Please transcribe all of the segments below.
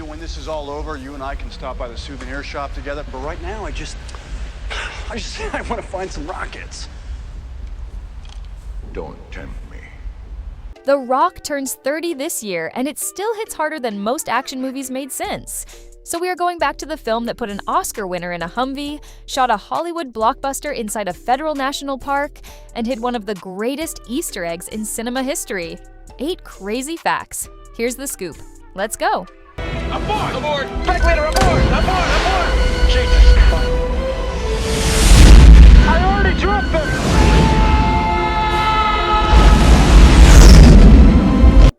when this is all over, you and I can stop by the souvenir shop together. But right now, I want to find some rockets. Don't tempt me. The Rock turns 30 this year, and it still hits harder than most action movies made since. So we are going back to the film that put an Oscar winner in a Humvee, shot a Hollywood blockbuster inside a federal national park, and hid one of the greatest Easter eggs in cinema history. 8 crazy facts. Here's the scoop. Let's go. Aboard! Aboard! Back later, aboard! Aboard! Aboard! Jesus Christ. I already dropped them!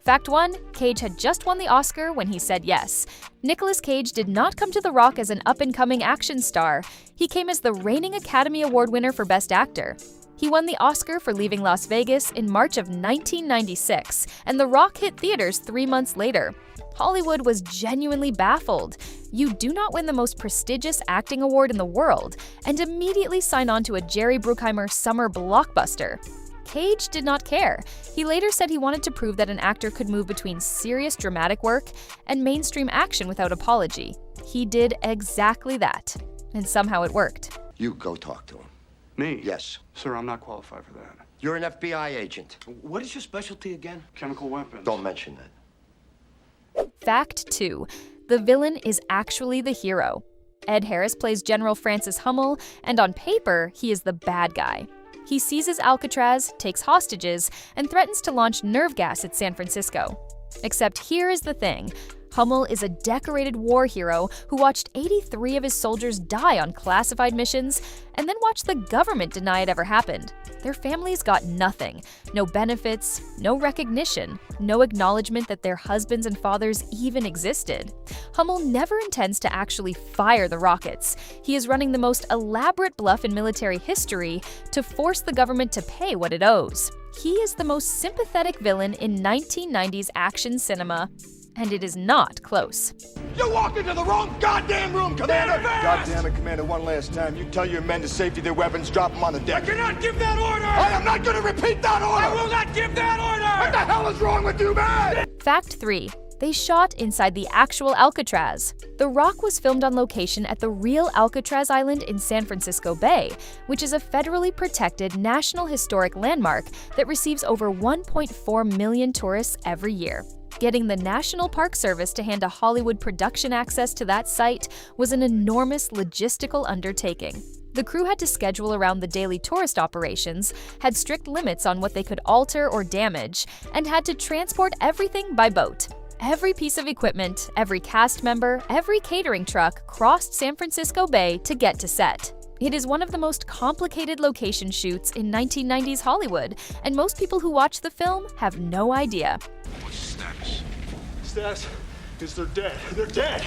Fact 1, Cage had just won the Oscar when he said yes. Nicolas Cage did not come to The Rock as an up-and-coming action star. He came as the reigning Academy Award winner for Best Actor. He won the Oscar for Leaving Las Vegas in March of 1996, and The Rock hit theaters 3 months later. Hollywood was genuinely baffled. You do not win the most prestigious acting award in the world, and immediately sign on to a Jerry Bruckheimer summer blockbuster. Cage did not care. He later said he wanted to prove that an actor could move between serious dramatic work and mainstream action without apology. He did exactly that, and somehow it worked. You go talk to him. Me? Yes. Sir, I'm not qualified for that. You're an FBI agent. What is your specialty again? Chemical weapons. Don't mention that. Fact 2. The villain is actually the hero. Ed Harris plays General Francis Hummel, and on paper, he is the bad guy. He seizes Alcatraz, takes hostages, and threatens to launch nerve gas at San Francisco. Except here is the thing. Hummel is a decorated war hero who watched 83 of his soldiers die on classified missions and then watched the government deny it ever happened. Their families got nothing. No benefits, no recognition, no acknowledgement that their husbands and fathers even existed. Hummel never intends to actually fire the rockets. He is running the most elaborate bluff in military history to force the government to pay what it owes. He is the most sympathetic villain in 1990s action cinema. And it is not close. You walked into the wrong goddamn room, Commander! God damn it, Commander, one last time. You tell your men to safety their weapons, drop them on the I deck. cannot give that order! I am not going to repeat that order! I will not give that order! What the hell is wrong with you, man? Fact 3. They shot inside the actual Alcatraz. The Rock was filmed on location at the real Alcatraz Island in San Francisco Bay, which is a federally protected National Historic Landmark that receives over 1.4 million tourists every year. Getting the National Park Service to hand a Hollywood production access to that site was an enormous logistical undertaking. The crew had to schedule around the daily tourist operations, had strict limits on what they could alter or damage, and had to transport everything by boat. Every piece of equipment, every cast member, every catering truck crossed San Francisco Bay to get to set. It is one of the most complicated location shoots in 1990s Hollywood, and most people who watch the film have no idea. What's the status? Status is they're dead. They're dead.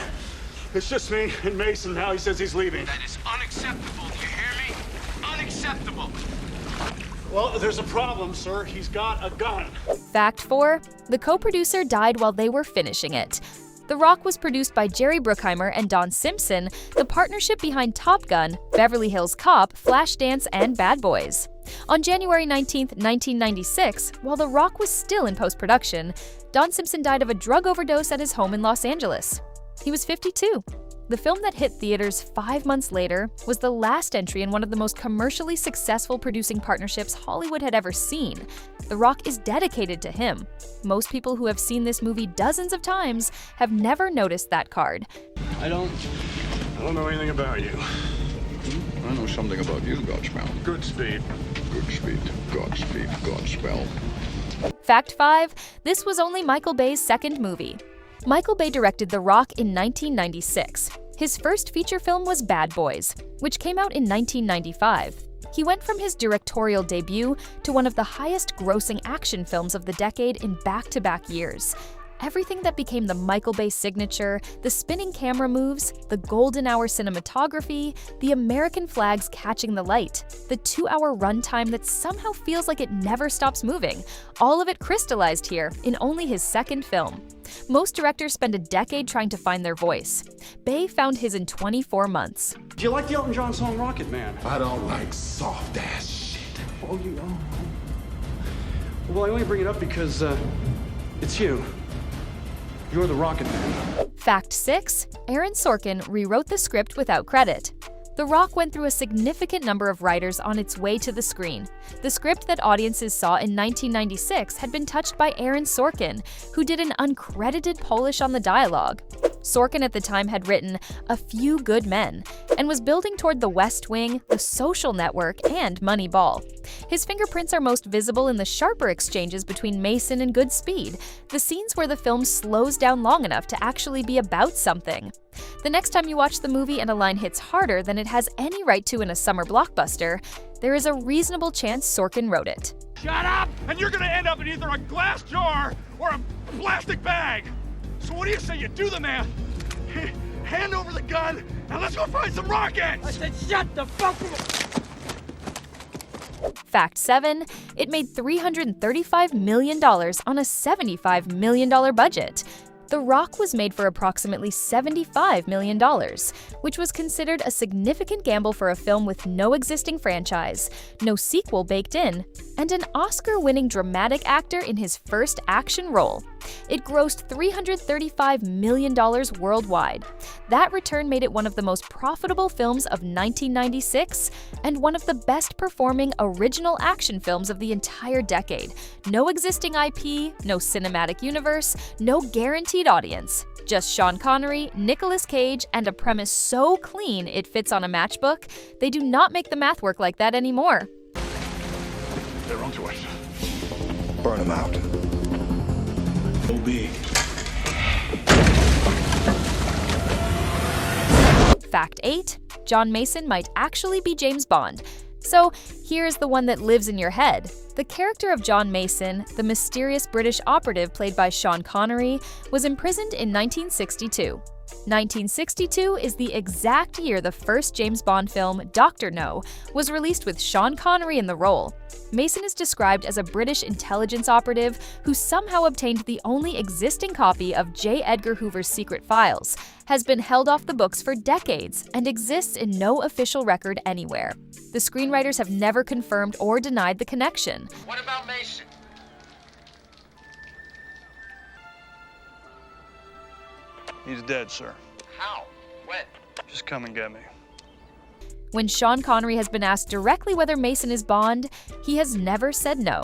It's just me and Mason now. He says he's leaving. That is unacceptable, do you hear me? Unacceptable! Well, there's a problem, sir. He's got a gun. Fact 4. The co-producer died while they were finishing it. The Rock was produced by Jerry Bruckheimer and Don Simpson, the partnership behind Top Gun, Beverly Hills Cop, Flashdance, and Bad Boys. On January 19, 1996, while The Rock was still in post-production, Don Simpson died of a drug overdose at his home in Los Angeles. He was 52. The film that hit theaters 5 months later was the last entry in one of the most commercially successful producing partnerships Hollywood had ever seen. The Rock is dedicated to him. Most people who have seen this movie dozens of times have never noticed that card. I don't know anything about you. I know something about you, Godspell. Good speed. Good speed, Godspeed, Godspell. Fact 5. This was only Michael Bay's second movie. Michael Bay directed The Rock in 1996. His first feature film was Bad Boys, which came out in 1995. He went from his directorial debut to one of the highest-grossing action films of the decade in back-to-back years. Everything that became the Michael Bay signature, the spinning camera moves, the golden hour cinematography, the American flags catching the light, the 2-hour runtime that somehow feels like it never stops moving, all of it crystallized here in only his second film. Most directors spend a decade trying to find their voice. Bay found his in 24 months. Do you like the Elton John song Rocket Man? I don't like soft-ass shit. Oh, you know. Oh. Well, I only bring it up because, it's you. You're the Rocket Man. Fact 6. Aaron Sorkin rewrote the script without credit. The Rock went through a significant number of writers on its way to the screen. The script that audiences saw in 1996 had been touched by Aaron Sorkin, who did an uncredited polish on the dialogue. Sorkin at the time had written A Few Good Men and was building toward The West Wing, The Social Network, and Moneyball. His fingerprints are most visible in the sharper exchanges between Mason and Goodspeed, the scenes where the film slows down long enough to actually be about something. The next time you watch the movie and a line hits harder than it has any right to in a summer blockbuster, there is a reasonable chance Sorkin wrote it. Shut up! And you're gonna end up in either a glass jar or a plastic bag. So what do you say you do the math? Hand over the gun and let's go find some rockets! I said shut the fuck up! Fact 7. It made $335 million on a $75 million budget. The Rock was made for approximately $75 million, which was considered a significant gamble for a film with no existing franchise, no sequel baked in, and an Oscar-winning dramatic actor in his first action role. It grossed $335 million worldwide. That return made it one of the most profitable films of 1996 and one of the best-performing original action films of the entire decade. No existing IP, no cinematic universe, no guaranteed audience. Just Sean Connery, Nicolas Cage, and a premise so clean it fits on a matchbook, they do not make the math work like that anymore. They're onto us. Burn them out. OB. Fact 8. John Mason might actually be James Bond. So here's the one that lives in your head. The character of John Mason, the mysterious British operative played by Sean Connery, was imprisoned in 1962. 1962 is the exact year the first James Bond film, Dr. No, was released with Sean Connery in the role. Mason is described as a British intelligence operative who somehow obtained the only existing copy of J. Edgar Hoover's secret files, has been held off the books for decades, and exists in no official record anywhere. The screenwriters have never confirmed or denied the connection. What about Mason? He's dead, sir. How? When? Just come and get me. When Sean Connery has been asked directly whether Mason is Bond, he has never said no.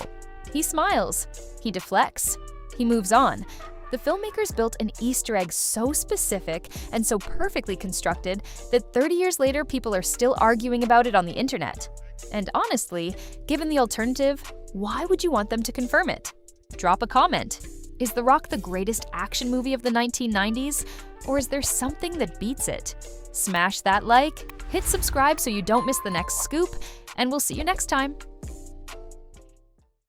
He smiles. He deflects. He moves on. The filmmakers built an Easter egg so specific and so perfectly constructed that 30 years later people are still arguing about it on the internet. And honestly, given the alternative, why would you want them to confirm it? Drop a comment. Is The Rock the greatest action movie of the 1990s? Or is there something that beats it? Smash that like, hit subscribe so you don't miss the next scoop, and we'll see you next time.